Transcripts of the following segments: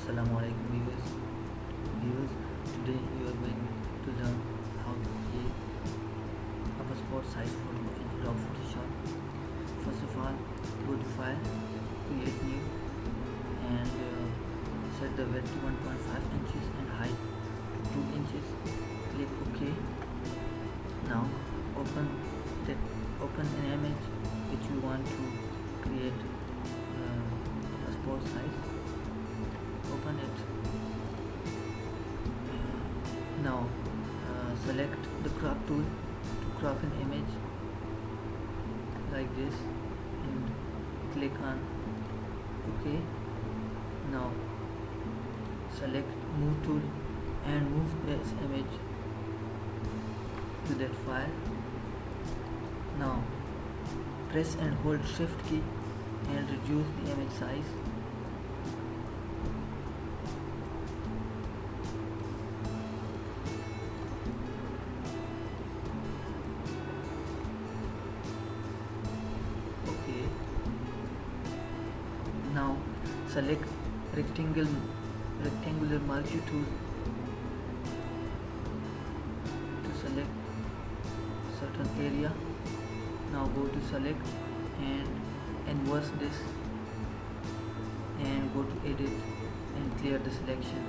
Assalamu alaikum viewers. Today you are going to learn how to create a passport size photo in Adobe PhotoShop. First of all, go to File, Create New, and set the width to 1.5 inches and height to 2 inches. Click OK. Now open an image which you want to create passport size. Open it. Now select the crop tool to crop an image like this and click on OK. Now select move tool and move this image to that file. Now press and hold shift key and reduce the image size. Okay. Now select rectangular marquee tool to select certain area. Now go to select and inverse this and go to edit and clear the selection.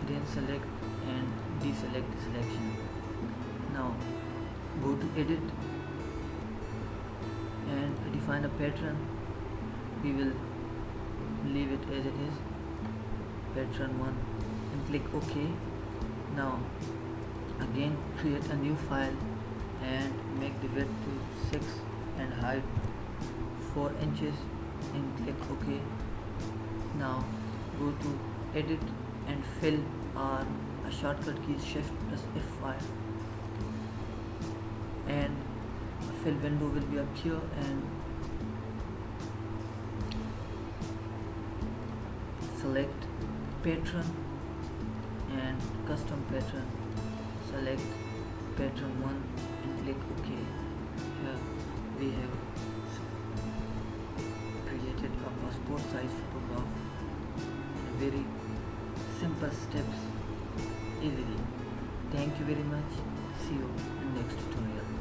Then select and deselect the selection. Now go to edit and define a pattern. We will leave it as it is, pattern 1, and click OK. Now again create a new file and make the width to 6 and height 4 inches and click OK. Now go to edit and fill, or a shortcut key is shift plus F5, and a fill window will be up here, and select pattern and custom pattern. Select pattern 1 and click OK. Here we have created a passport size photograph in a very simple steps, easily. Thank you very much. See you in next tutorial.